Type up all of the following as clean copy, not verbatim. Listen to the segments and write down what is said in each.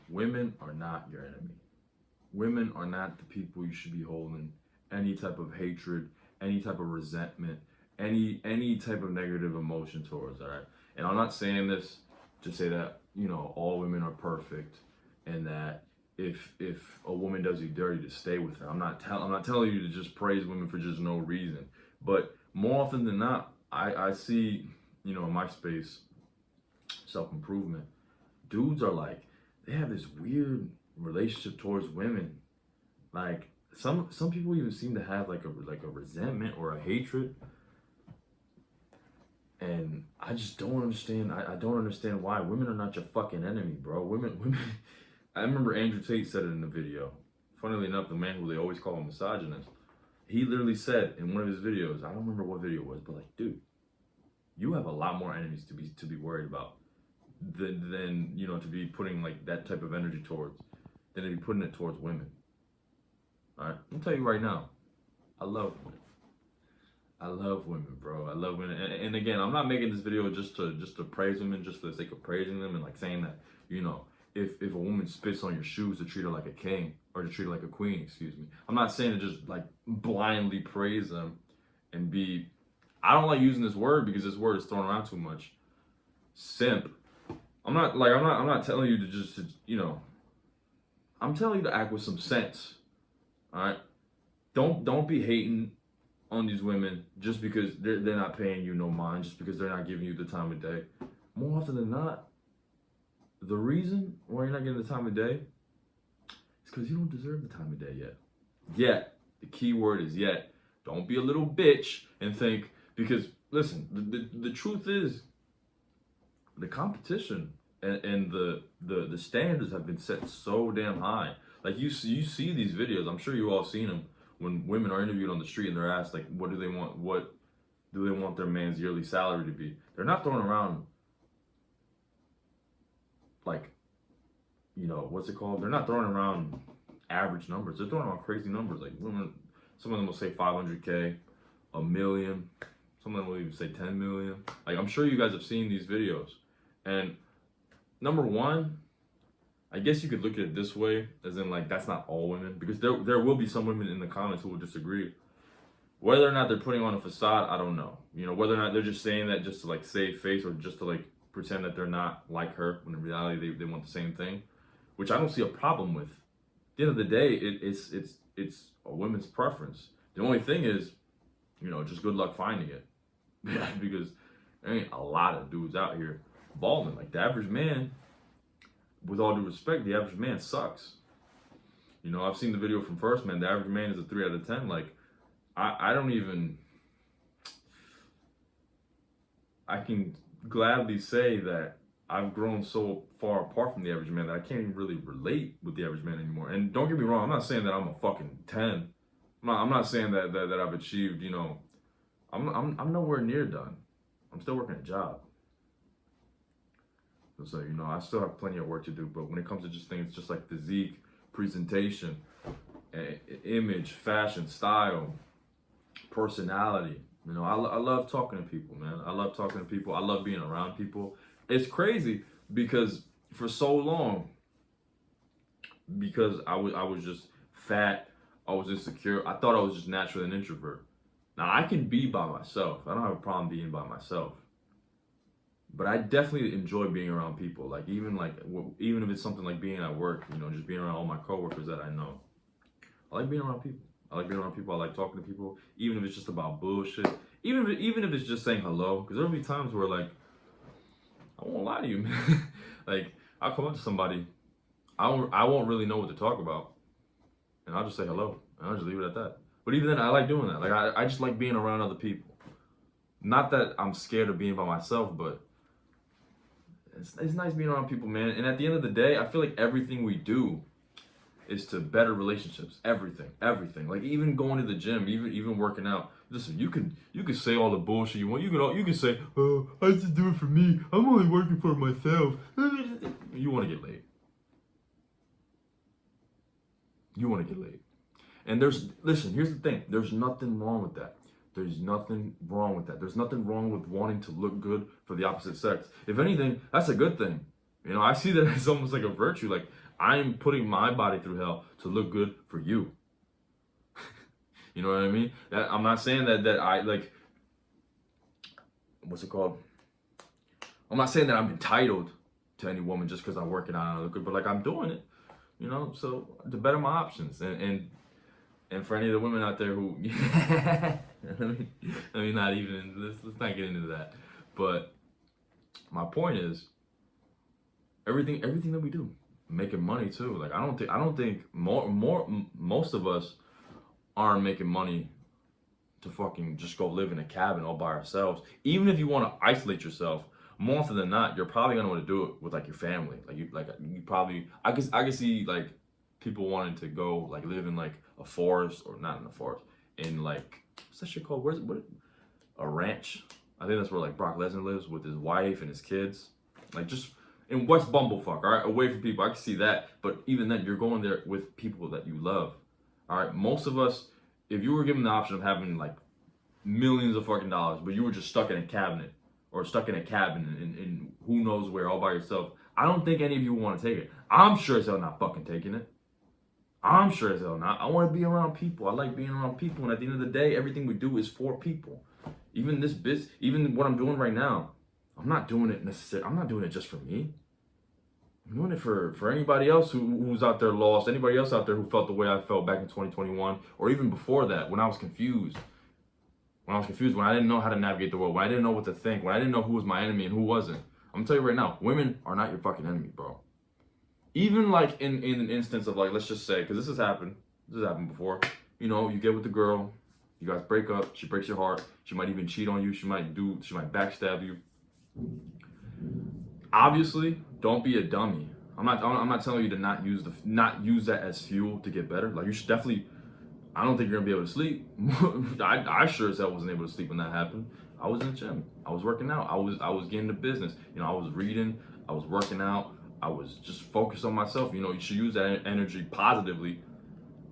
women are not your enemy. Women are not the people you should be holding any type of hatred, any type of resentment, any type of negative emotion towards. All right, and I'm not saying this to say that all women are perfect, and that if a woman does you dirty to stay with her. I'm not telling you to just praise women for just no reason. But more often than not, I see in my space, self improvement, dudes are like, they have this weird relationship towards women. Like some people even seem to have like a resentment or a hatred, and I just don't understand. I don't understand why women are not your fucking enemy, bro. Women. I remember Andrew Tate said it in the video. Funnily enough, the man who they always call a misogynist, he literally said in one of his videos, I don't remember what video it was, but like, dude, you have a lot more enemies to be worried about than to be putting like that type of energy towards, than to be putting it towards women. All right, I'm gonna tell you right now, I love women. I love women, bro. I love women, and again, I'm not making this video just to praise women, just for the sake of praising them and like saying that if a woman spits on your shoes, to treat her like a king or to treat her like a queen. Excuse me. I'm not saying to just like blindly praise them and be. I don't like using this word because this word is thrown around too much. Simp. I'm not telling you to just I'm telling you to act with some sense. All right. Don't be hating on these women just because they're not paying you no mind, just because they're not giving you the time of day. More often than not, the reason why you're not getting the time of day is because you don't deserve the time of day yet. Yet. The key word is yet. Don't be a little bitch and think, because listen, the truth is, the competition and the standards have been set so damn high. Like you see these videos. I'm sure you all seen them when women are interviewed on the street and they're asked like, what do they want? What do they want their man's yearly salary to be? They're not throwing around like, what's it called? They're not throwing around average numbers. They're throwing around crazy numbers. Like women, some of them will say 500K, a million. Some of them will even say 10 million. Like I'm sure you guys have seen these videos. And number one, I guess you could look at it this way, as in like that's not all women, because there will be some women in the comments who will disagree. Whether or not they're putting on a facade, I don't know. Whether or not they're just saying that just to like save face or just to like pretend that they're not like her, when in reality they want the same thing, which I don't see a problem with. At the end of the day, it's a woman's preference. The only thing is, just good luck finding it. Because there ain't a lot of dudes out here balling. Like the average man, with all due respect, the average man sucks. I've seen the video from First Man. The average man is a 3 out of 10. Like, I don't even. I can gladly say that I've grown so far apart from the average man that I can't even really relate with the average man anymore. And don't get me wrong, I'm not saying that I'm a fucking 10. I'm not saying that I've achieved. I'm nowhere near done. I'm still working a job. So, I still have plenty of work to do. But when it comes to just things just like physique, presentation, image, fashion, style, personality, I love talking to people, man. I love talking to people. I love being around people. It's crazy because for so long, because I was just fat, I was insecure, I thought I was just naturally an introvert. Now, I can be by myself. I don't have a problem being by myself. But I definitely enjoy being around people. Like even if it's something like being at work, just being around all my coworkers that I know. I like being around people. I like talking to people, even if it's just about bullshit. Even if it's just saying hello, because there'll be times where like, I won't lie to you, man. Like I'll come up to somebody, I won't really know what to talk about, and I'll just say hello, and I'll just leave it at that. But even then, I like doing that. Like I just like being around other people. Not that I'm scared of being by myself, but it's nice being around people, man. And at the end of the day, I feel like everything we do is to better relationships. Everything. Like even going to the gym, even working out. Listen, you could say all the bullshit you want. You can say, "Oh, I just do it for me. I'm only working for myself." You want to get laid. And listen, here's the thing. There's nothing wrong with that. There's nothing wrong with wanting to look good for the opposite sex. If anything, that's a good thing. You know, I see that as almost like a virtue. Like, I'm putting my body through hell to look good for you. You know what I mean? I'm not saying that I like, what's it called? I'm not saying that I'm entitled to any woman just because I'm working out and I look good, but like I'm doing it, you know. So to better my options, and for any of the women out there who, let me not even let's not get into that. But my point is, everything that we do, making money too. Like I don't think most of us aren't making money to fucking just go live in a cabin all by ourselves. Even if you want to isolate yourself, more often than not, you're probably gonna want to do it with like your family. You probably I can see like people wanting to go like live in like a forest, or not in a forest, in like what's that shit called? What a ranch? I think that's where like Brock Lesnar lives with his wife and his kids. Like just in West Bumblefuck, all right, away from people. I can see that, but even then, you're going there with people that you love. All right, most of us, if you were given the option of having like millions of fucking dollars, but you were just stuck in a cabinet or stuck in a cabin in who knows where all by yourself, I don't think any of you want to take it. I'm sure as hell not fucking taking it. I'm sure as hell not. I want to be around people. I like being around people, and at the end of the day, everything we do is for people. Even even what I'm doing right now, I'm not doing it necessarily. I'm not doing it just for me. I'm doing it for anybody else who's out there lost, anybody else out there who felt the way I felt back in 2021, or even before that, when I was confused. When I didn't know how to navigate the world, when I didn't know what to think, when I didn't know who was my enemy and who wasn't. I'm gonna tell you right now, women are not your fucking enemy, bro. Even like in an instance of like, let's just say, because this has happened before. You know, you get with the girl, you guys break up, she breaks your heart, she might even cheat on you, she might backstab you. Obviously, don't be a dummy. I'm not telling you to not use that as fuel to get better. Like you should definitely. I don't think you're gonna be able to sleep. I sure as hell wasn't able to sleep when that happened. I was in the gym. I was working out. I was getting the business. You know, I was reading. I was working out. I was just focused on myself. You know, you should use that energy positively,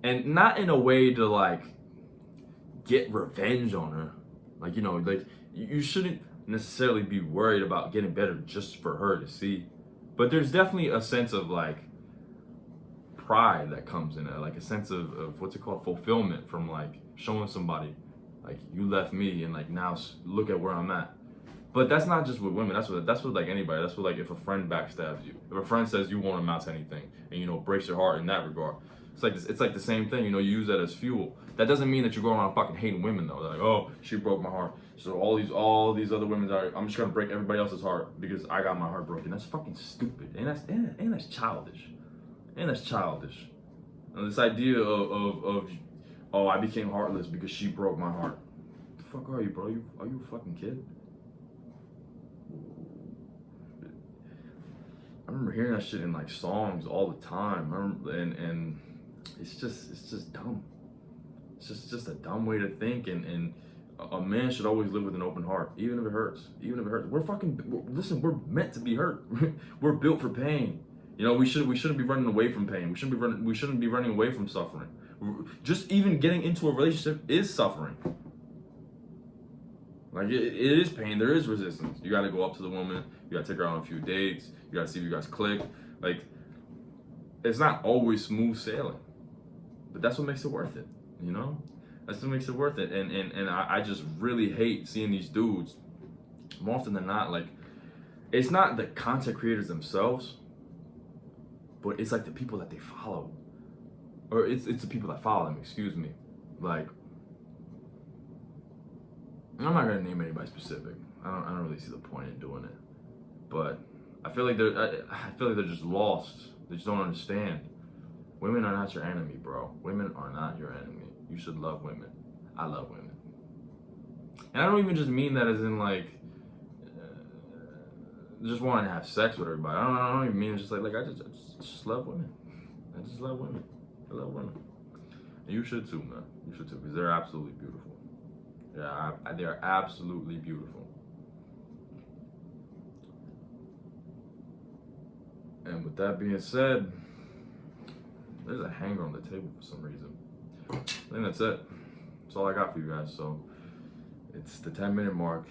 and not in a way to like get revenge on her. Like, you know, like you shouldn't necessarily be worried about getting better just for her to see. But there's definitely a sense of like pride that comes in it, like a sense of what's it called, fulfillment from like showing somebody like you left me and like now look at where I'm at. But that's not just with women, that's with like anybody. That's what like if a friend backstabs you, if a friend says you won't amount to anything and you know breaks your heart in that regard. It's like the same thing, you know, you use that as fuel. That doesn't mean that you go around fucking hating women though. They're like, oh, she broke my heart, so all these other women's are, I'm just gonna break everybody else's heart because I got my heart broken. That's fucking stupid. And that's childish. And that's childish. And this idea of oh, I became heartless because she broke my heart. The fuck are you, bro? Are you a fucking kid? I remember hearing that shit in like songs all the time. And it's just dumb. It's just a dumb way to think. And a man should always live with an open heart, even if it hurts. Even if it hurts. Listen, we're meant to be hurt. We're built for pain. You know, we shouldn't be running away from pain. We shouldn't be running away from suffering. Just even getting into a relationship is suffering. Like it is pain. There is resistance. You got to go up to the woman. You got to take her on a few dates. You got to see if you guys click. Like it's not always smooth sailing, but that's what makes it worth it. You know, that's what makes it worth it. And I just really hate seeing these dudes. More often than not, like it's not the content creators themselves, but it's like the people that they follow, or it's the people that follow them. Excuse me. Like I'm not gonna name anybody specific. I don't really see the point in doing it, but I feel like they're just lost. They just don't understand. Women are not your enemy, bro. Women are not your enemy. You should love women. I love women, and I don't even just mean that as in like just wanting to have sex with everybody. I don't even mean it just like I just love women. I just love women. I love women. And you should too, man. You should too, because they're absolutely beautiful. Yeah, they are absolutely beautiful. And with that being said, there's a hanger on the table for some reason. I think that's it. That's all I got for you guys. So it's the 10-minute mark.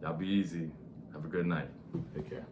Y'all be easy. Have a good night. Take care.